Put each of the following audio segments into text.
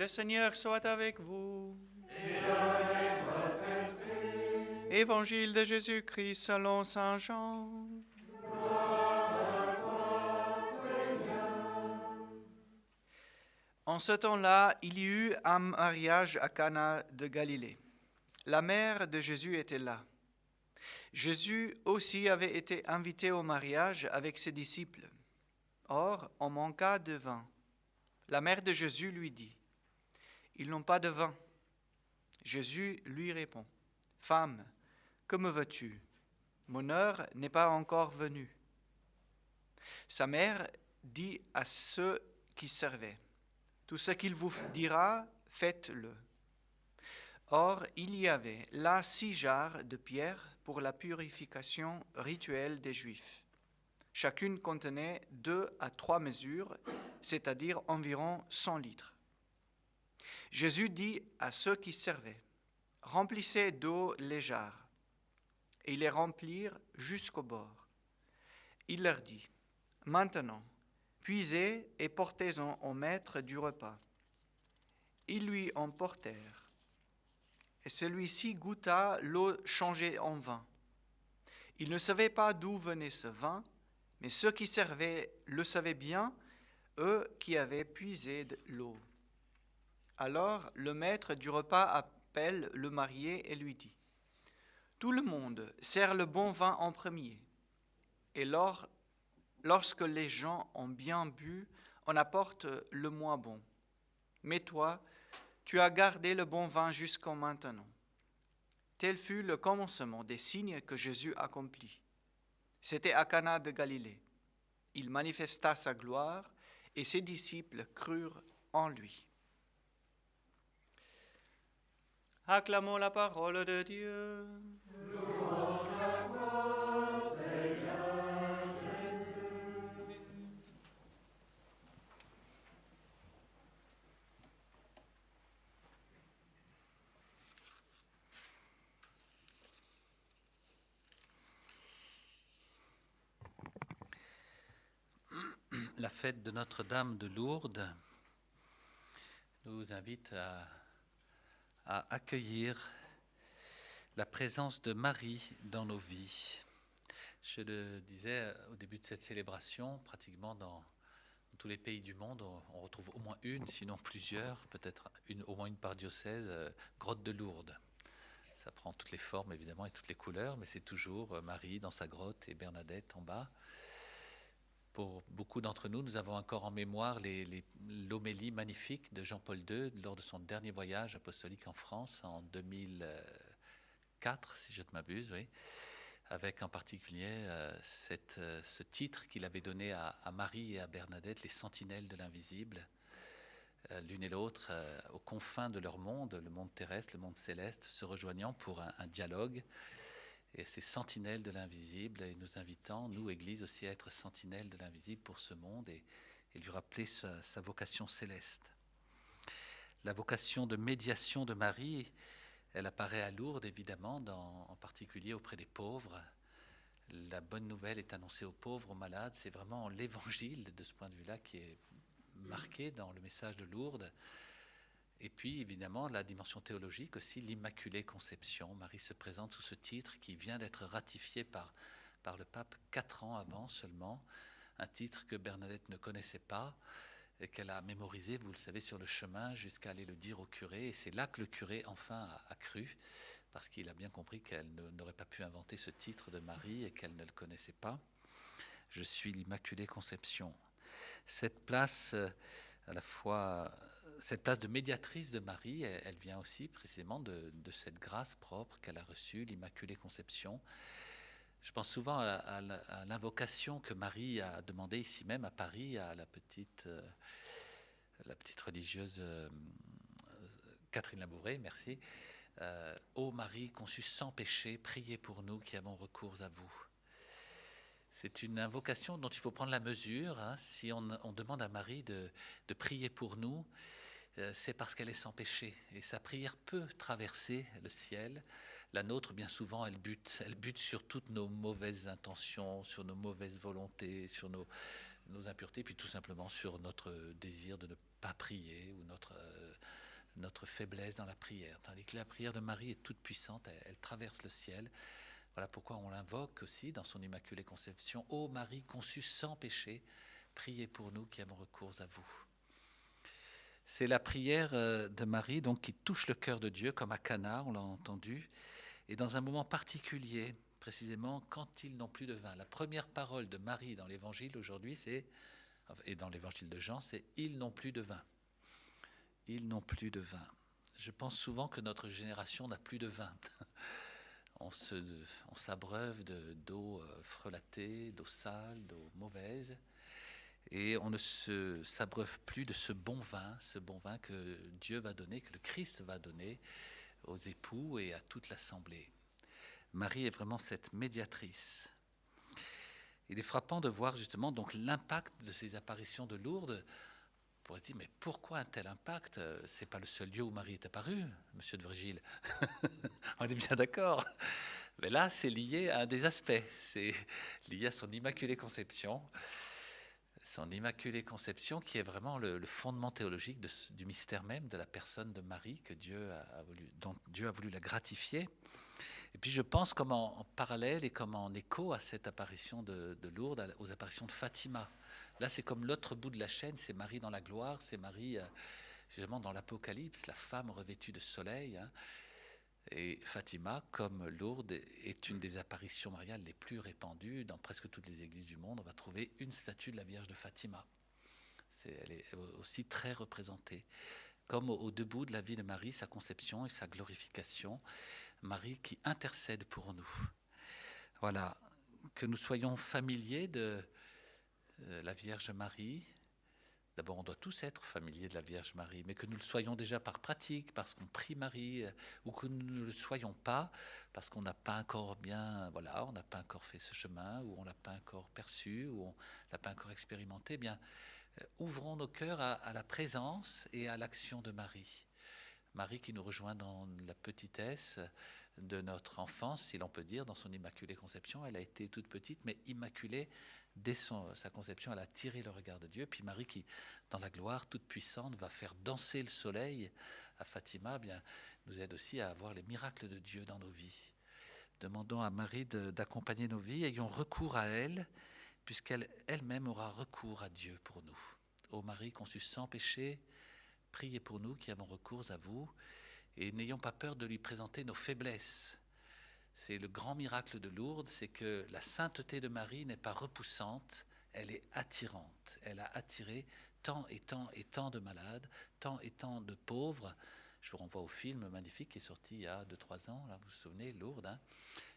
Le Seigneur soit avec vous. Et avec votre esprit. Évangile de Jésus-Christ selon saint Jean. Gloire à toi, Seigneur. En ce temps-là, il y eut un mariage à Cana de Galilée. La mère de Jésus était là. Jésus aussi avait été invité au mariage avec ses disciples. Or, on manqua de vin. La mère de Jésus lui dit, « Ils n'ont pas de vin. » Jésus lui répond, « Femme, que me veux-tu? Mon heure n'est pas encore venue. » Sa mère dit à ceux qui servaient, « Tout ce qu'il vous dira, faites-le. » Or, il y avait là 6 jarres de pierre pour la purification rituelle des Juifs. Chacune contenait 2 à 3 mesures, c'est-à-dire environ 100 litres. Jésus dit à ceux qui servaient, « Remplissez d'eau les jarres. » Et ils les remplirent jusqu'au bord. Il leur dit, « Maintenant, puisez et portez-en au maître du repas. » Ils lui en portèrent. Et celui-ci goûta l'eau changée en vin. Il ne savait pas d'où venait ce vin, mais ceux qui servaient le savaient bien, eux qui avaient puisé de l'eau. Alors le maître du repas appelle le marié et lui dit, « Tout le monde sert le bon vin en premier, et lorsque les gens ont bien bu, on apporte le moins bon. Mais toi, tu as gardé le bon vin jusqu'à maintenant. » Tel fut le commencement des signes que Jésus accomplit. C'était à Cana de Galilée. Il manifesta sa gloire et ses disciples crurent en lui. Acclamons la parole de Dieu. Louange à toi, Seigneur Jésus. La fête de Notre-Dame de Lourdes nous invite à accueillir la présence de Marie dans nos vies. Je le disais au début de cette célébration, pratiquement dans tous les pays du monde, on retrouve au moins une, sinon plusieurs, peut-être au moins une par diocèse, grotte de Lourdes. Ça prend toutes les formes évidemment et toutes les couleurs, mais c'est toujours Marie dans sa grotte et Bernadette en bas. Pour beaucoup d'entre nous, nous avons encore en mémoire l'homélie magnifique de Jean-Paul II lors de son dernier voyage apostolique en France en 2004, si je ne m'abuse, oui, avec en particulier ce titre qu'il avait donné à Marie et à Bernadette, les sentinelles de l'invisible, l'une et l'autre aux confins de leur monde, le monde terrestre, le monde céleste, se rejoignant pour un dialogue. Et ces sentinelles de l'invisible, et nous invitant, nous, Église, aussi à être sentinelles de l'invisible pour ce monde et lui rappeler sa vocation céleste. La vocation de médiation de Marie, elle apparaît à Lourdes, évidemment, en particulier auprès des pauvres. La bonne nouvelle est annoncée aux pauvres, aux malades. C'est vraiment l'évangile, de ce point de vue-là, qui est marqué dans le message de Lourdes. Et puis, évidemment, la dimension théologique aussi, l'Immaculée Conception. Marie se présente sous ce titre qui vient d'être ratifié par le pape 4 ans avant seulement, un titre que Bernadette ne connaissait pas et qu'elle a mémorisé, vous le savez, sur le chemin jusqu'à aller le dire au curé. Et c'est là que le curé, enfin, a cru, parce qu'il a bien compris qu'elle n'aurait pas pu inventer ce titre de Marie et qu'elle ne le connaissait pas. Je suis l'Immaculée Conception. Cette place, à la fois, cette place de médiatrice de Marie, elle vient aussi précisément de cette grâce propre qu'elle a reçue, l'Immaculée Conception. Je pense souvent à l'invocation que Marie a demandée ici même à Paris à la petite religieuse Catherine Labouré, merci. Ô Marie conçue sans péché, priez pour nous qui avons recours à vous. C'est une invocation dont il faut prendre la mesure. Si on demande à Marie de prier pour nous, c'est parce qu'elle est sans péché. Et sa prière peut traverser le ciel. La nôtre, bien souvent, elle bute sur toutes nos mauvaises intentions, sur nos mauvaises volontés, sur nos impuretés, puis tout simplement sur notre désir de ne pas prier ou notre notre faiblesse dans la prière, tandis que la prière de Marie est toute puissante, elle traverse le ciel. Voilà pourquoi on l'invoque aussi dans son Immaculée Conception. Ô Marie conçue sans péché, priez pour nous qui avons recours à vous. C'est la prière de Marie donc, qui touche le cœur de Dieu, comme à Cana, on l'a entendu, et dans un moment particulier, précisément quand ils n'ont plus de vin. La première parole de Marie dans l'Évangile aujourd'hui, et dans l'Évangile de Jean, c'est « ils n'ont plus de vin ». Ils n'ont plus de vin. Je pense souvent que notre génération n'a plus de vin. On s'abreuve d'eau frelatée, d'eau sale, d'eau mauvaise, et on ne s'abreuve plus de ce bon vin que Dieu va donner, que le Christ va donner aux époux et à toute l'assemblée. Marie est vraiment cette médiatrice. Il est frappant de voir justement donc l'impact de ces apparitions de Lourdes. On pourrait se dire, mais pourquoi un tel impact? C'est pas le seul lieu où Marie est apparue, monsieur de Virgile. On est bien d'accord. Mais là, c'est lié à un des aspects. C'est lié à son Immaculée Conception. Son Immaculée Conception qui est vraiment le fondement théologique du mystère même de la personne de Marie que dont Dieu a voulu la gratifier. Et puis je pense comme en parallèle et comme en écho à cette apparition de Lourdes, aux apparitions de Fatima. Là, c'est comme l'autre bout de la chaîne, c'est Marie dans la gloire, c'est Marie justement dans l'Apocalypse, la femme revêtue de soleil. Et Fatima, comme Lourdes, est une des apparitions mariales les plus répandues. Dans presque toutes les églises du monde, on va trouver une statue de la Vierge de Fatima. Elle est aussi très représentée. Comme aux deux bouts de la vie de Marie, sa conception et sa glorification. Marie qui intercède pour nous. Voilà, que nous soyons familiers de la Vierge Marie. D'abord, on doit tous être familiers de la Vierge Marie, mais que nous le soyons déjà par pratique, parce qu'on prie Marie, ou que nous ne le soyons pas, parce qu'on n'a pas encore on n'a pas encore fait ce chemin, ou on l'a pas encore perçu, ou on l'a pas encore expérimenté. Bien, ouvrons nos cœurs à la présence et à l'action de Marie. Marie qui nous rejoint dans la petitesse de notre enfance, si l'on peut dire, dans son Immaculée Conception. Elle a été toute petite, mais immaculée. Dès sa conception, elle a attiré le regard de Dieu. Puis Marie qui, dans la gloire toute puissante, va faire danser le soleil à Fatima, bien, nous aide aussi à avoir les miracles de Dieu dans nos vies. Demandons à Marie d'accompagner nos vies, ayons recours à elle, puisqu'elle elle-même aura recours à Dieu pour nous. Ô Marie conçue sans péché, priez pour nous qui avons recours à vous, et n'ayons pas peur de lui présenter nos faiblesses. C'est le grand miracle de Lourdes, c'est que la sainteté de Marie n'est pas repoussante, elle est attirante. Elle a attiré tant et tant de malades, tant et tant de pauvres. Je vous renvoie au film magnifique qui est sorti il y a 2-3 ans, là, vous vous souvenez, Lourdes,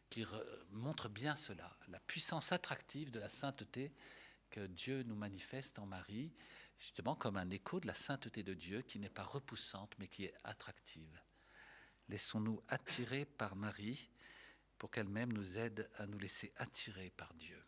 qui montre bien cela, la puissance attractive de la sainteté que Dieu nous manifeste en Marie, justement comme un écho de la sainteté de Dieu qui n'est pas repoussante mais qui est attractive. Laissons-nous attirer par Marie pour qu'elle-même nous aide à nous laisser attirer par Dieu.